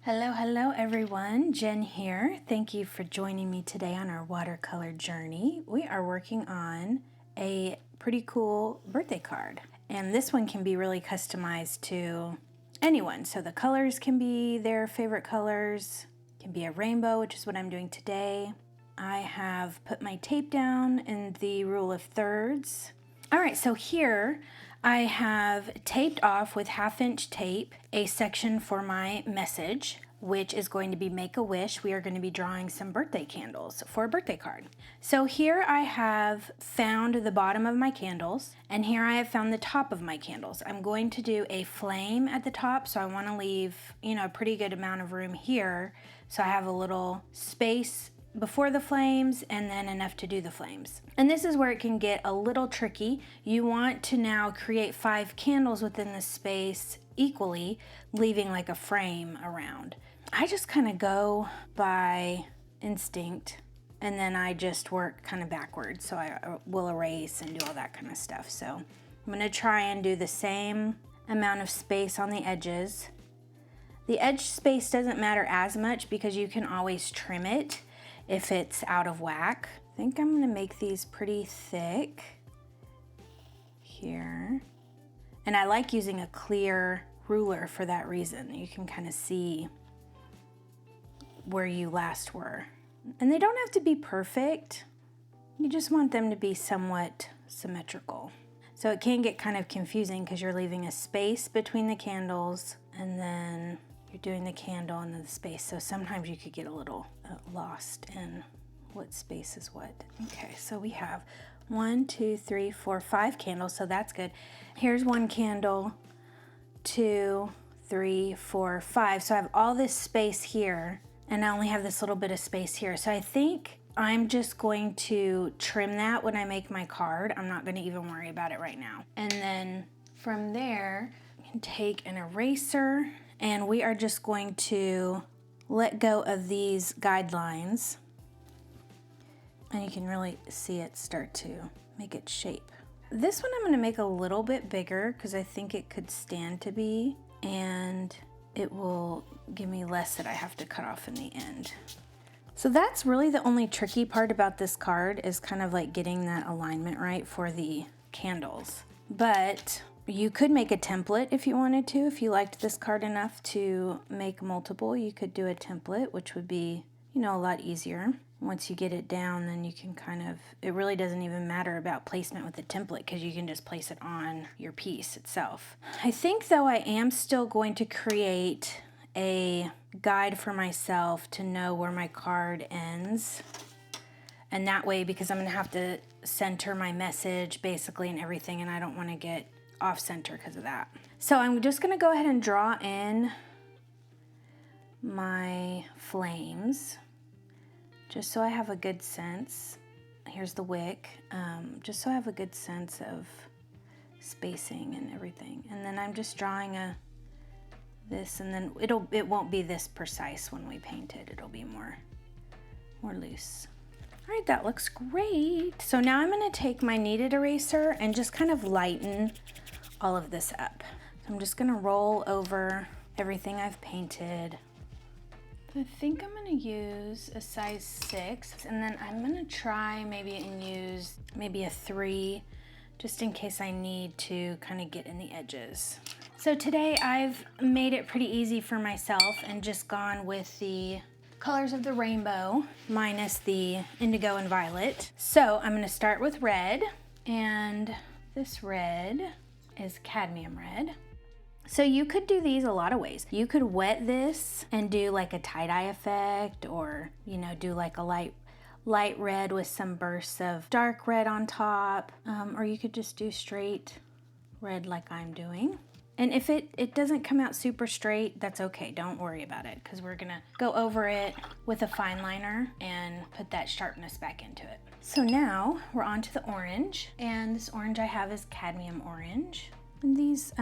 Hello everyone, Jen here. Thank you for joining me today on our watercolor journey. We are working on a pretty cool birthday card, and this one can be really customized to anyone. So the colors can be their favorite colors, it can be a rainbow, which is what I'm doing today. I have put my tape down in the rule of thirds. All right, so here I have taped off with 1/2" tape a section for my message, which is going to be Make a Wish. We are going to be drawing some birthday candles for a birthday card. So here I have found the bottom of my candles, and here I have found the top of my candles. I'm going to do a flame at the top, so I want to leave, a pretty good amount of room here, so I have a little space before the flames and then enough to do the flames. And this is where it can get a little tricky. You want to now create 5 candles within the space equally, leaving like a frame around. I just kind of go by instinct, and then I just work kind of backwards. So I will erase and do all that kind of stuff. So I'm gonna try and do the same amount of space on the edges. The edge space doesn't matter as much because you can always trim it if it's out of whack. I think I'm gonna make these pretty thick here. And I like using a clear ruler for that reason. You can kind of see where you last were. And they don't have to be perfect. You just want them to be somewhat symmetrical. So it can get kind of confusing because you're leaving a space between the candles and then you're doing the candle and then the space. So sometimes you could get a little lost in what space is what. Okay, so we have 1, 2, 3, 4, 5 candles, so that's good. Here's 1 candle, 2, 3, 4, 5. So I have all this space here, and I only have this little bit of space here. So I think I'm just going to trim that when I make my card. I'm not going to even worry about it right now. And then from there, I can take an eraser, and we are just going to let go of these guidelines. And you can really see it start to make its shape. This one I'm going to make a little bit bigger because I think it could stand to be, and it will give me less that I have to cut off in the end. So that's really the only tricky part about this card, is kind of like getting that alignment right for the candles. But you could make a template if you wanted to. If you liked this card enough to make multiple, you could do a template, which would be, a lot easier. Once you get it down, then you can kind of, it really doesn't even matter about placement with the template because you can just place it on your piece itself. I think though I am still going to create a guide for myself to know where my card ends. And that way, because I'm gonna have to center my message basically and everything, and I don't wanna get off center because of that. So I'm just gonna go ahead and draw in my flames, just so I have a good sense. Here's the wick, just so I have a good sense of spacing and everything. And then I'm just drawing this, and then it won't be this precise when we paint it. It'll be more loose. All right, that looks great. So now I'm gonna take my kneaded eraser and just kind of lighten all of this up. So I'm just gonna roll over everything I've painted. I think I'm gonna use a size 6, and then I'm gonna try maybe and use maybe a 3, just in case I need to kind of get in the edges. So today I've made it pretty easy for myself and just gone with the colors of the rainbow minus the indigo and violet. So I'm gonna start with red, and this red is cadmium red. So you could do these a lot of ways. You could wet this and do like a tie-dye effect, or do like a light red with some bursts of dark red on top, or you could just do straight red like I'm doing. And if it doesn't come out super straight, that's okay, don't worry about it, because we're gonna go over it with a fine liner and put that sharpness back into it. So now we're on to the orange, and this orange I have is cadmium orange. And these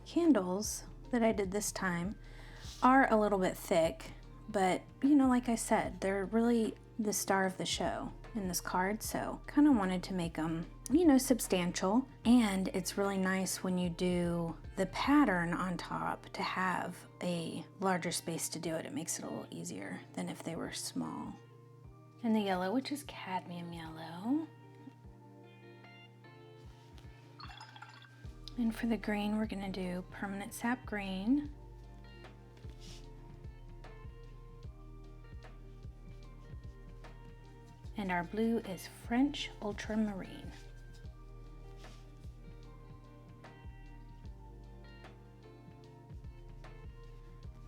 candles that I did this time are a little bit thick, but like I said, they're really the star of the show in this card, so kind of wanted to make them you know, substantial. And it's really nice when you do the pattern on top to have a larger space to do it. It makes it a little easier than if they were small. And the yellow, which is cadmium yellow. And for the green, we're gonna do permanent sap green. And our blue is French ultramarine.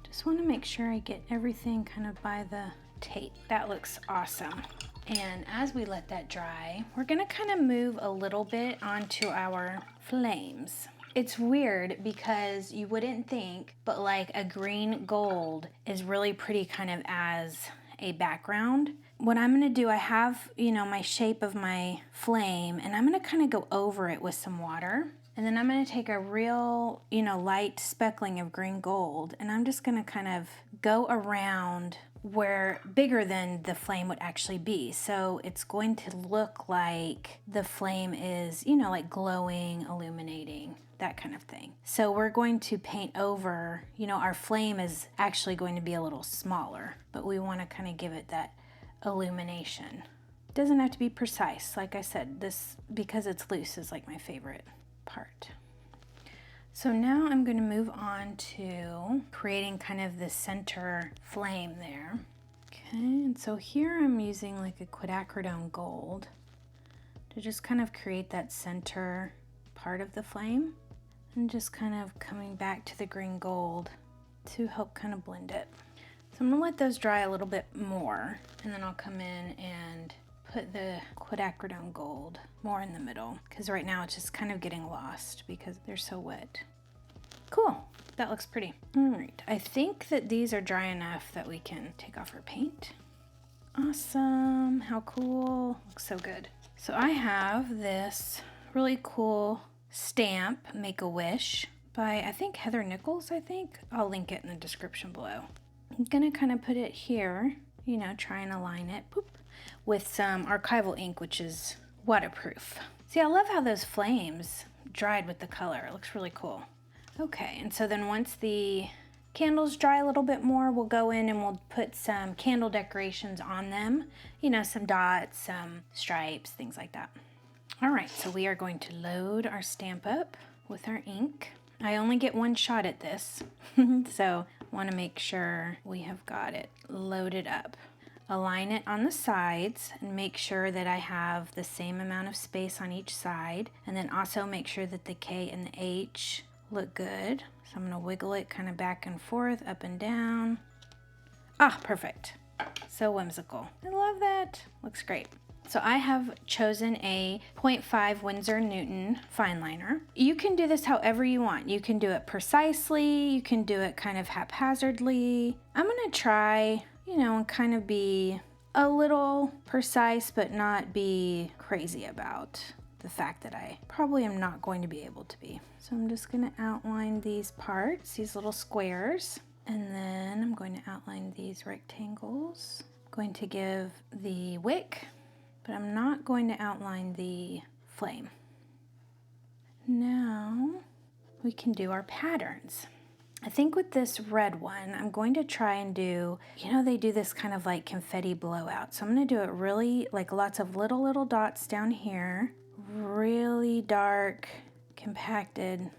Just want to make sure I get everything kind of by the tape. That looks awesome. And as we let that dry, we're gonna kind of move a little bit onto our flames. It's weird because you wouldn't think, but like a green gold is really pretty kind of as a background. What I'm gonna do, I have, you know, my shape of my flame, and I'm gonna kind of go over it with some water. And then I'm gonna take a real, you know, light speckling of green gold, and I'm just gonna kind of go around where bigger than the flame would actually be. So it's going to look like the flame is, you know, like glowing, illuminating, that kind of thing. So we're going to paint over, you know, our flame is actually going to be a little smaller, but we want to kind of give it that illumination. It doesn't have to be precise. Like I said, this, because it's loose, is like my favorite part. So now I'm going to move on to creating kind of the center flame there. Okay, and so here I'm using like a quinacridone gold to just kind of create that center part of the flame, and just kind of coming back to the green gold to help kind of blend it. So I'm gonna let those dry a little bit more, and then I'll come in and put the quinacridone gold more in the middle, because right now it's just kind of getting lost because they're so wet. Cool, that looks pretty. All right, I think that these are dry enough that we can take off our paint. Awesome, how cool, looks so good. So I have this really cool stamp, Make-A-Wish, by I think Heather Nichols, I think. I'll link it in the description below. I'm gonna kind of put it here, you know, try and align it, boop, with some archival ink, which is waterproof. See, I love how those flames dried with the color. It looks really cool. Okay, and so then once the candles dry a little bit more, we'll go in and we'll put some candle decorations on them. You know, some dots, some stripes, things like that. All right, so we are going to load our stamp up with our ink. I only get one shot at this, so want to make sure we have got it loaded up. Align it on the sides and make sure that I have the same amount of space on each side, and then also make sure that the K and the H look good. So I'm gonna wiggle it kind of back and forth, up and down. Ah, perfect. So whimsical. I love that. Looks great. So I have chosen a 0.5 Winsor Newton fine liner. You can do this however you want. You can do it precisely, you can do it kind of haphazardly. I'm gonna try, you know, and kind of be a little precise, but not be crazy about the fact that I probably am not going to be able to be. So I'm just gonna outline these parts, these little squares, and then I'm going to outline these rectangles. I'm going to give the wick, but I'm not going to outline the flame. Now we can do our patterns. I think with this red one, I'm going to try and do, you know, they do this kind of like confetti blowout. So I'm gonna do it really like lots of little dots down here, really dark, compacted,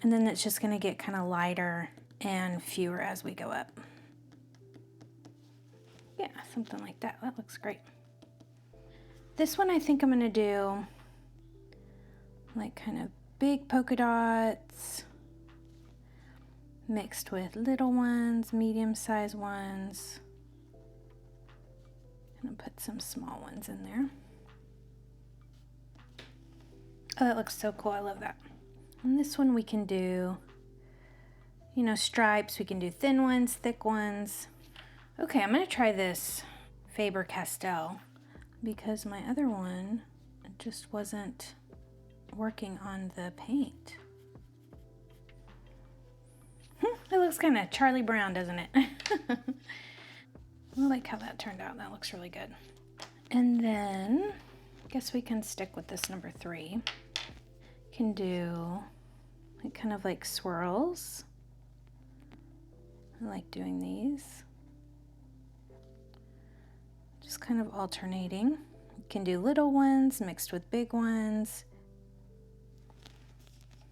and then it's just gonna get kind of lighter and fewer as we go up. Yeah, something like that. That looks great. This one I think I'm gonna do like kind of big polka dots mixed with little ones, medium-sized ones. I'm gonna put some small ones in there. Oh, that looks so cool. I love that. And this one we can do, you know, stripes. We can do thin ones, thick ones. Okay, I'm gonna try this Faber-Castell because my other one just wasn't working on the paint. It looks kind of Charlie Brown, doesn't it? I like how that turned out. That looks really good. And then I'm guess we can stick with this number 3. Can do like kind of like swirls. I like doing these. Just kind of alternating. You can do little ones mixed with big ones.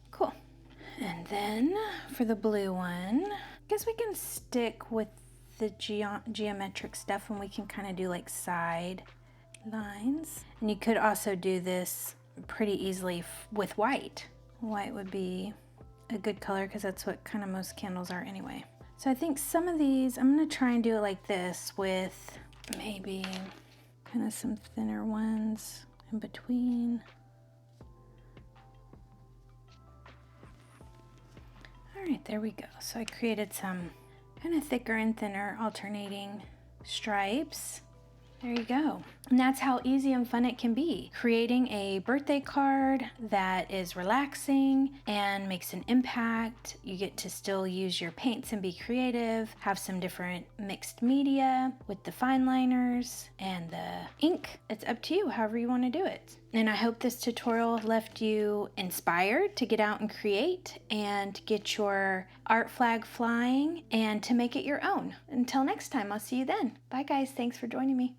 Cool. And then for the blue one, I guess we can stick with the geometric stuff, and we can kind of do like side lines. And you could also do this pretty easily with white. White would be a good color because that's what kind of most candles are anyway. So I think some of these, I'm gonna try and do it like this with maybe kind of some thinner ones in between. All right, there we go. So I created some kind of thicker and thinner alternating stripes. There you go. And that's how easy and fun it can be. Creating a birthday card that is relaxing and makes an impact. You get to still use your paints and be creative, have some different mixed media with the fine liners and the ink. It's up to you, however you want to do it. And I hope this tutorial left you inspired to get out and create and get your art flag flying and to make it your own. Until next time, I'll see you then. Bye guys, thanks for joining me.